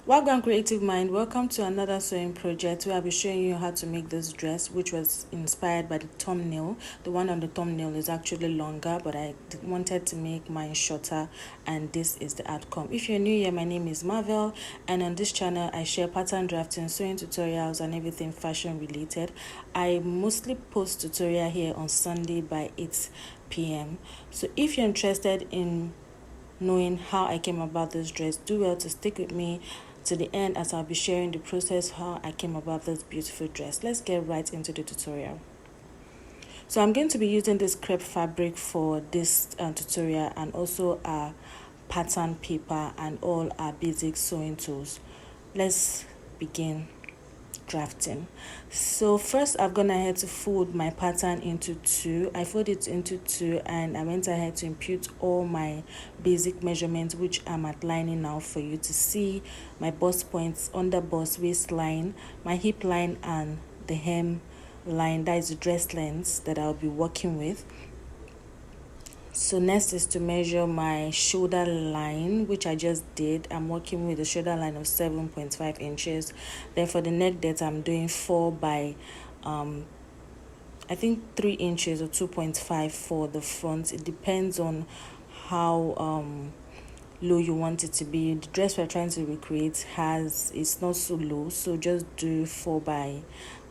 Welcome Creative Mind, welcome to another sewing project where I'll be showing you how to make this dress, which was inspired by the thumbnail. The one on the thumbnail is actually longer, but I wanted to make mine shorter, and this is the outcome. If you're new here, my name is Marvel, and on this channel I share pattern drafting, sewing tutorials, and everything fashion related. I mostly post tutorial here on Sunday by 8 p.m. So if you're interested in knowing how I came about this dress, do well to stick with me to the end as I'll be sharing the process how I came about this beautiful dress. Let's get right into the tutorial. So I'm going to be using this crepe fabric for this tutorial, and also our pattern paper and all our basic sewing tools. Let's begin drafting. So first I've gone ahead to fold my pattern into two. I fold it into two, and I went ahead to impute all my basic measurements, which I'm outlining now for you to see: my bust points, under bust, waistline, my hip line, and the hem line, that is the dress length that I'll be working with. So next is to measure my shoulder line, which I just did. I'm working with a shoulder line of 7.5 inches. Then for the neck depth, I'm doing 4 by I think 3 inches or 2.5 for the front. It depends on how low you want it to be. The dress we're trying to recreate it's not so low, so just do 4 by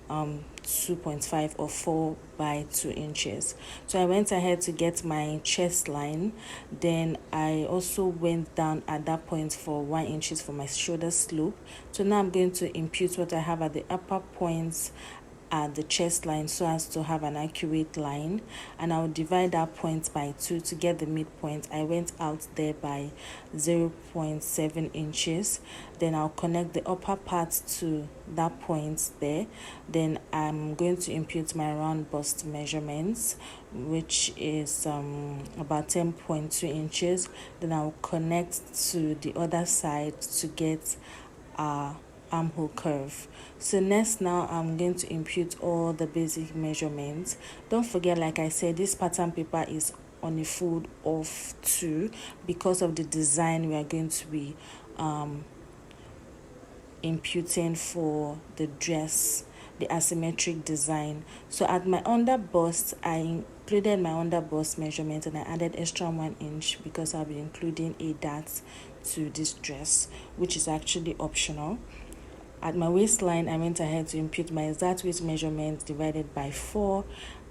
2.5 or 4 by 2 inches. So I went ahead to get my chest line. Then I also went down at that point for 1 inches for my shoulder slope. So now I'm going to impute what I have at the upper points at the chest line so as to have an accurate line, and I'll divide that point by 2 to get the midpoint. I went out there by 0.7 inches. Then I'll connect the upper part to that point there. Then I'm going to impute my round bust measurements, which is about 10.2 inches. Then I'll connect to the other side to get armhole curve. So next, now I'm going to impute all the basic measurements. Don't forget, like I said, this pattern paper is on a fold of 2 because of the design we are going to be imputing for the dress, the asymmetric design. So at my under bust, I included my under bust measurement, and I added extra 1 inch because I'll be including a dart to this dress, which is actually optional. At my waistline, I went ahead to impute my exact waist measurement divided by 4,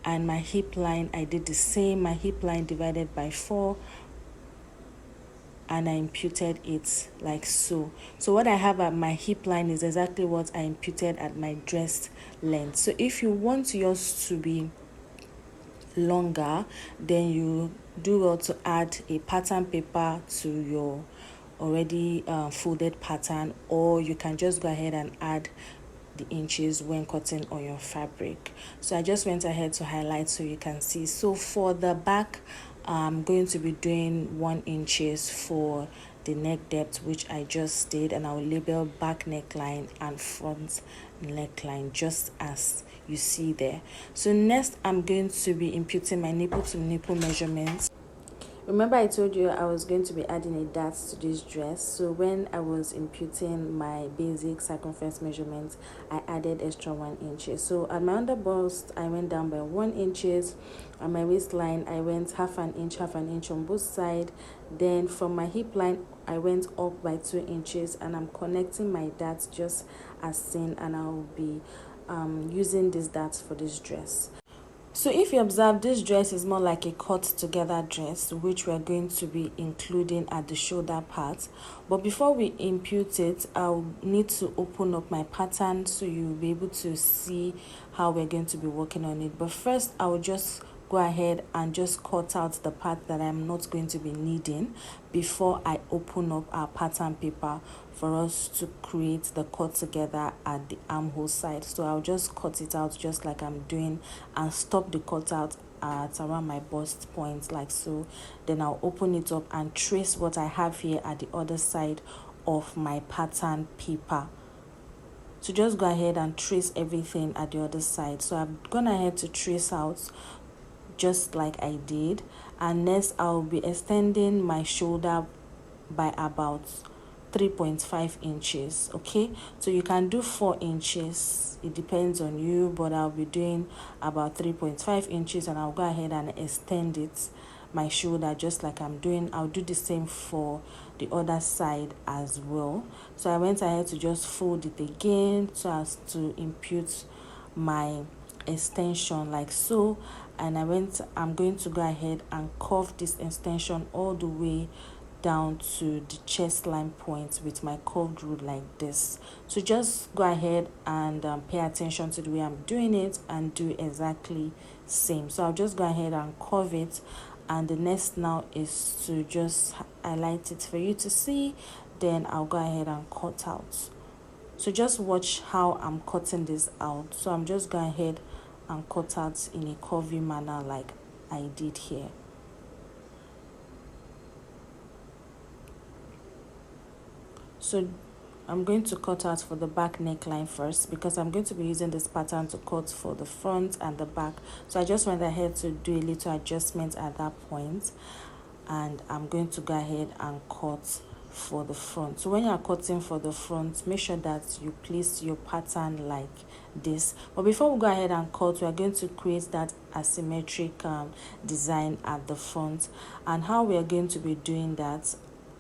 and my hip line, I did the same. My hip line divided by 4, and I imputed it like so. So what I have at my hip line is exactly what I imputed at my dress length. So if you want yours to be longer, then you do well to add a pattern paper to your already folded pattern, or you can just go ahead and add the inches when cutting on your fabric. So I just went ahead to highlight so you can see. So for the back, I'm going to be doing 1 inches for the neck depth, which I just did, and I will label back neckline and front neckline just as you see there. So next, I'm going to be imputing my nipple to nipple measurements. Remember I told you I was going to be adding a dart to this dress. So when I was imputing my basic circumference measurements, I added extra 1 inch. So at my under bust, I went down by 1 inches. At my waistline, I went half an inch on both sides. Then from my hip line, I went up by 2 inches, and I'm connecting my darts just as seen, and I'll be using these darts for this dress. So if you observe, this dress is more like a cut together dress, which we're going to be including at the shoulder part. But before we impute it, I'll need to open up my pattern so you'll be able to see how we're going to be working on it. But first, I will just go ahead and just cut out the part that I'm not going to be needing before I open up our pattern paper for us to create the cut together at the armhole side. So I'll just cut it out just like I'm doing, and stop the cut out at around my bust point like so. Then I'll open it up and trace what I have here at the other side of my pattern paper. So just go ahead and trace everything at the other side. So I've gone ahead to trace out just like I did, and next I'll be extending my shoulder by about 3.5 inches. Okay, so you can do 4 inches, it depends on you, but I'll be doing about 3.5 inches, and I'll go ahead and extend it my shoulder just like I'm doing. I'll do the same for the other side as well. So I went ahead to just fold it again so as to impute my extension like so, and I'm going to go ahead and curve this extension all the way down to the chest line point with my curved rule like this. So just go ahead and pay attention to the way I'm doing it and do exactly same. So I'll just go ahead and curve it, and the next now is to just highlight it for you to see, then I'll go ahead and cut out. So just watch how I'm cutting this out. So I'm just going ahead and cut out in a curvy manner like I did here. So I'm going to cut out for the back neckline first, because I'm going to be using this pattern to cut for the front and the back. So I just went ahead to do a little adjustment at that point, and I'm going to go ahead and cut for the front. So when you're cutting for the front, make sure that you place your pattern like this. But before we go ahead and cut, we are going to create that asymmetric design at the front, and how we are going to be doing that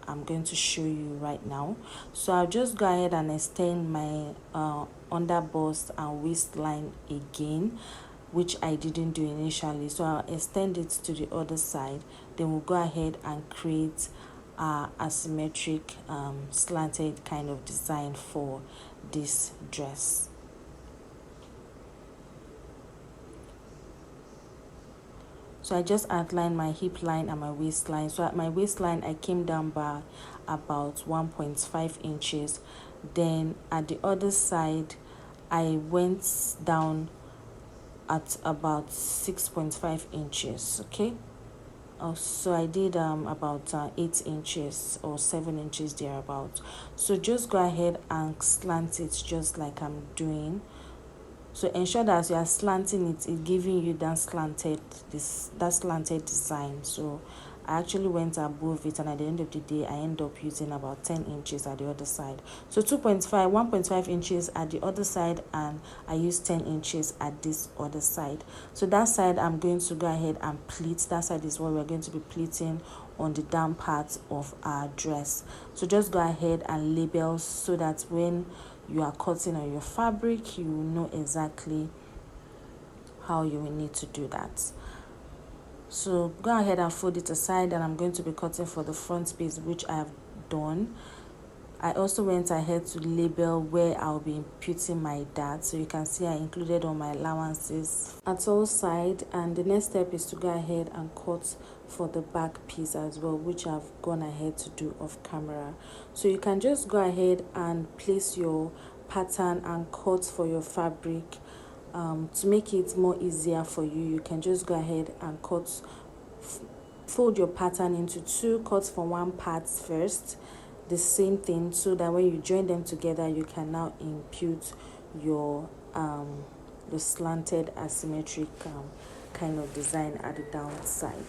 I'm going to show you right now. So I'll just go ahead and extend my under bust and waistline again, which I didn't do initially. So I'll extend it to the other side, then we'll go ahead and create asymmetric slanted kind of design for this dress. So I just outlined my hip line and my waistline. So at my waistline, I came down by about 1.5 inches. Then at the other side, I went down at about 6.5 inches. Okay. So I did about 8 inches or 7 inches thereabout. So just go ahead and slant it just like I'm doing. So ensure that as you are slanting it, it's giving you that slanted design. So I actually went above it, and at the end of the day, I end up using about 10 inches at the other side. So 1.5 inches at the other side, and I use 10 inches at this other side. So that side, I'm going to go ahead and pleat. That side is what we're going to be pleating on the down part of our dress. So just go ahead and label so that when you are cutting on your fabric, you will know exactly how you will need to do that. So go ahead and fold it aside, and I'm going to be cutting for the front piece, which I have done. I also went ahead to label where I'll be imputing my dart. So you can see I included all my allowances at all sides, and the next step is to go ahead and cut for the back piece as well, which I've gone ahead to do off camera. So you can just go ahead and place your pattern and cut for your fabric. To make it more easier for you, you can just go ahead and fold your pattern into two, cut for one part first, the same thing, so that when you join them together, you can now impute your the slanted asymmetric kind of design at the downside.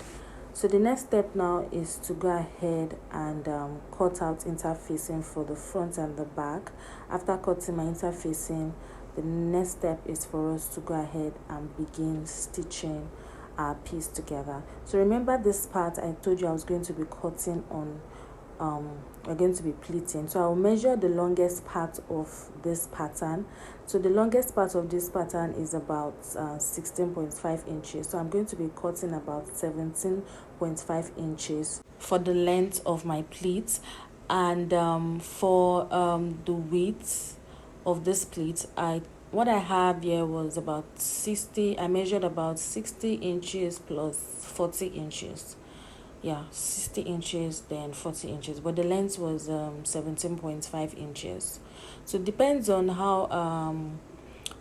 So the next step now is to go ahead and cut out interfacing for the front and the back. After cutting my interfacing, the next step is for us to go ahead and begin stitching our piece together. So remember this part I told you I was going to be cutting on, we're going to be pleating. So I'll measure the longest part of this pattern. So the longest part of this pattern is about 16.5 inches. So I'm going to be cutting about 17.5 inches for the length of my pleats. And for the width of this pleat, what I have here was about 60. I measured about 60 inches plus 40 inches. Yeah, 60 inches then 40 inches, but the length was 17.5 inches. So it depends on how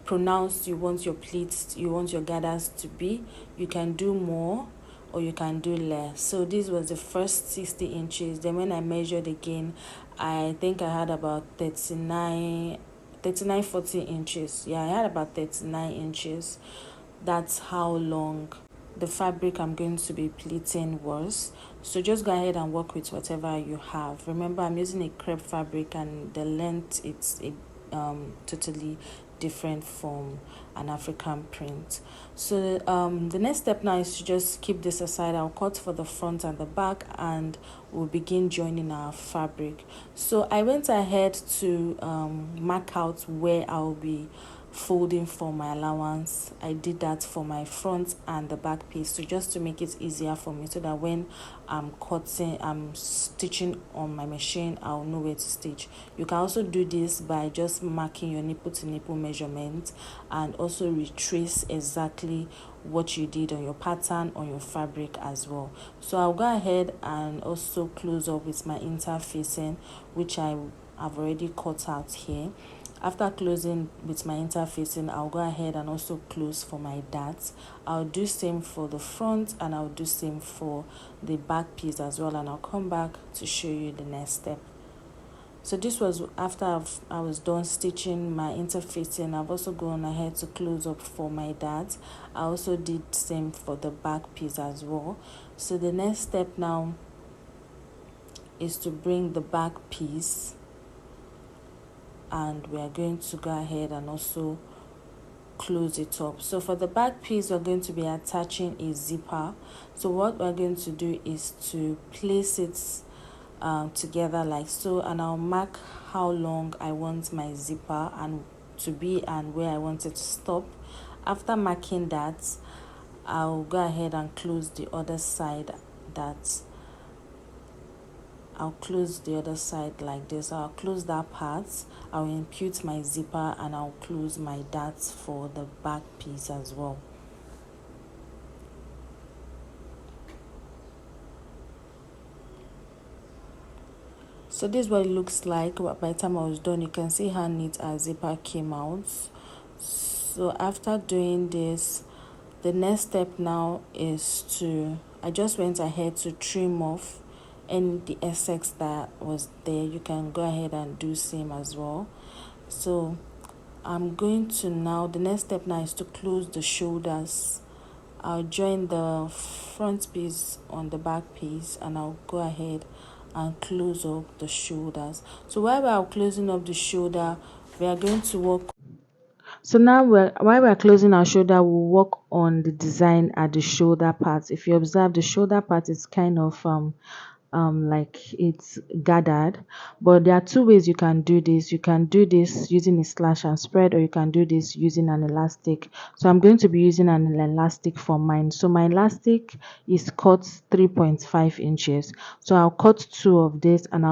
pronounced you want your pleats, you want your gathers to be. You can do more or you can do less. So this was the first 60 inches. Then when I measured again, I think I had about 39 40 inches. Yeah, I had about 39 inches. That's how long the fabric I'm going to be pleating was. So just go ahead and work with whatever you have. Remember, I'm using a crepe fabric, and the length, it's a totally different from an African print. So the next step now is to just keep this aside. I'll cut for the front and the back, and we'll begin joining our fabric. So I went ahead to mark out where I'll be folding for my allowance. I did that for my front and the back piece, so just to make it easier for me, so that when I'm stitching on my machine, I'll know where to stitch. You can also do this by just marking your nipple to nipple measurement, and also retrace exactly what you did on your pattern on your fabric as well. So I'll go ahead and also close up with my interfacing, which I have already cut out here. After closing with my interfacing, I'll go ahead and also close for my darts. I'll do same for the front, and I'll do same for the back piece as well, and I'll come back to show you the next step. So this was after I was done stitching my interfacing. I've also gone ahead to close up for my darts. I also did same for the back piece as well. So the next step now is to bring the back piece, and we are going to go ahead and also close it up. So for the back piece, we're going to be attaching a zipper. So what we're going to do is to place it together like so, and I'll mark how long I want my zipper and to be, and where I want it to stop. After marking that, I'll go ahead and close the other side. I'll close the other side like this. I'll close that part, I'll impute my zipper, and I'll close my darts for the back piece as well. So this is what it looks like. By the time I was done, you can see how neat our zipper came out. So after doing this, the next step now is I just went ahead to trim off any the excess that was there. You can go ahead and do same as well. So I'm going to now, the next step now is to close the shoulders. I'll join the front piece on the back piece, and I'll go ahead and close up the shoulders. So while we're closing up the shoulder, we are going to work. So now while we're closing our shoulder, we'll work on the design at the shoulder part. If you observe, the shoulder part is kind of like it's gathered, but there are two ways you can do this. You can do this using a slash and spread, or you can do this using an elastic. So I'm going to be using an elastic for mine. So my elastic is cut 3.5 inches. So I'll cut two of this, and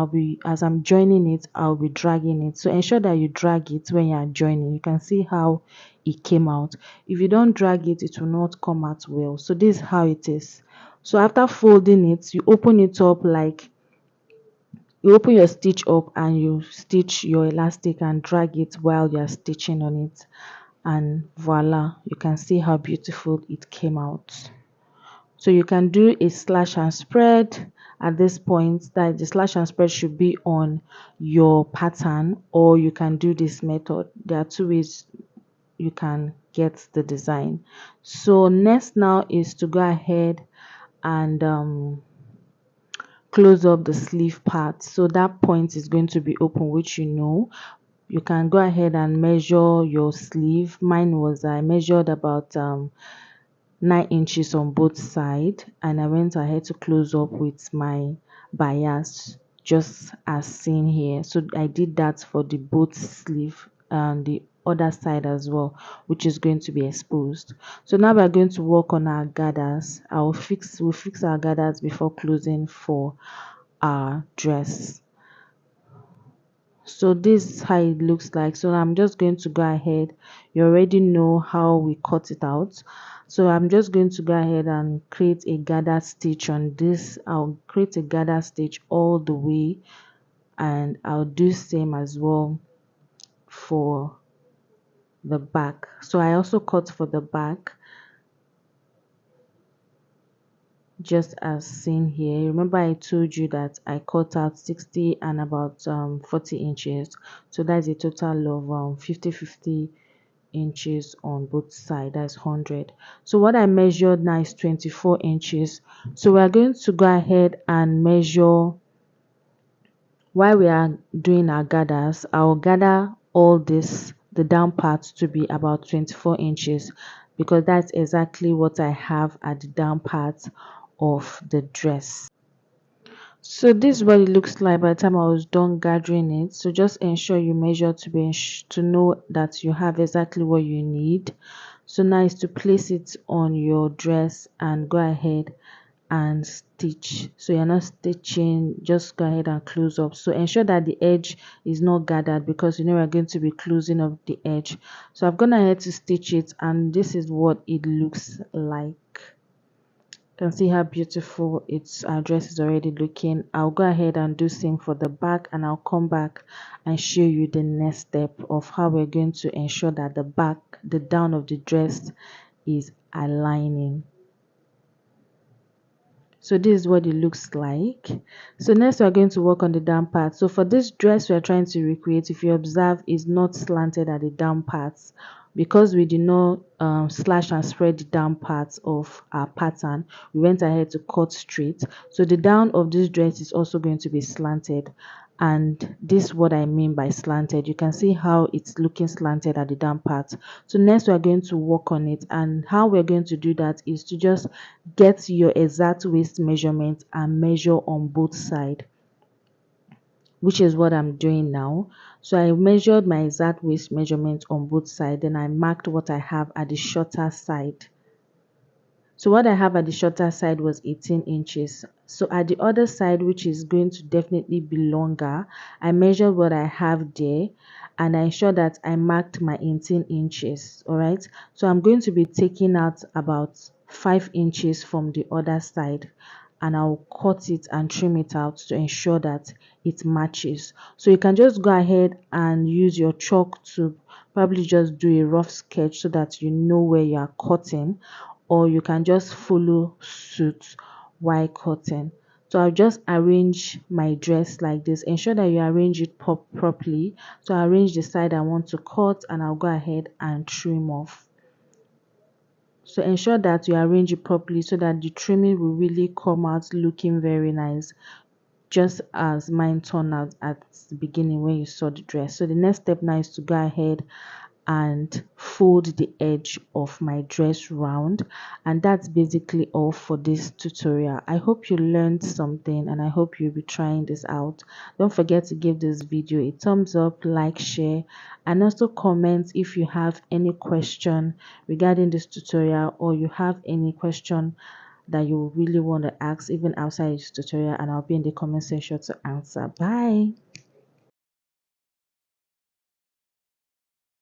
as I'm joining it, I'll be dragging it. So ensure that you drag it when you are joining. You can see how it came out. If you don't drag it, it will not come out well. So this is how it is. So after folding it, you open it up, like you open your stitch up and you stitch your elastic and drag it while you're stitching on it, and voila, you can see how beautiful it came out. So you can do a slash and spread at this point. That the slash and spread should be on your pattern, or you can do this method. There are two ways you can get the design. So next now is to go ahead and close up the sleeve part. So that point is going to be open, which you can go ahead and measure your sleeve. Mine was, I measured about 9 inches on both sides, and I went ahead to close up with my bias, just as seen here. So I did that for the both sleeve and the other side as well, which is going to be exposed. So now we're going to work on our gathers. We'll fix our gathers before closing for our dress. So this is how it looks like. So I'm just going to go ahead. You already know how we cut it out. So I'm just going to go ahead and create a gather stitch on this. I'll create a gather stitch all the way, and I'll do same as well for the back. So I also cut for the back, just as seen here. Remember I told you that I cut out 60 and about 40 inches. So that's a total of 50 inches on both sides. That's 100. So what I measured now is 24 inches. So we are going to go ahead and measure. While we are doing our gathers, I'll gather all this, the down part, to be about 24 inches, because that's exactly what I have at the down part of the dress. So this is what it looks like by the time I was done gathering it. So just ensure you measure to know that you have exactly what you need. So now is to place it on your dress and go ahead and stitch. So you're not stitching, just go ahead and close up. So ensure that the edge is not gathered, because you know we're going to be closing up the edge. So I've gone ahead to stitch it, and this is what it looks like. You can see how beautiful our dress is already looking. I'll go ahead and do same for the back, and I'll come back and show you the next step of how we're going to ensure that the down of the dress is aligning. So this is what it looks like. So next we're going to work on the down part. So for this dress we're trying to recreate, if you observe, is not slanted at the down parts, because we did not slash and spread the down parts of our pattern. We went ahead to cut straight. So the down of this dress is also going to be slanted, and this is what I mean by slanted. You can see how it's looking slanted at the down part. So next we're going to work on it, and how we're going to do that is to just get your exact waist measurement and measure on both sides, which is what I'm doing now. So I measured my exact waist measurement on both sides, then I marked what I have at the shorter side. So what I have at the shorter side was 18 inches. So at the other side, which is going to definitely be longer, I measured what I have there, and I ensure that I marked my 18 inches. All right. So I'm going to be taking out about 5 inches from the other side, and I'll cut it and trim it out to ensure that it matches. So you can just go ahead and use your chalk to probably just do a rough sketch so that you know where you are cutting, or you can just follow suit while cutting. So I'll just arrange my dress like this. Ensure that you arrange it properly. So I arrange the side I want to cut, and I'll go ahead and trim off. So ensure that you arrange it properly so that the trimming will really come out looking very nice, just as mine turned out at the beginning when you saw the dress. So the next step now is to go ahead and fold the edge of my dress round, and that's basically all for this tutorial. I hope you learned something, and I hope you'll be trying this out. Don't forget to give this video a thumbs up, like, share, and also comment if you have any question regarding this tutorial, or you have any question that you really want to ask even outside this tutorial, and I'll be in the comment section to answer. Bye.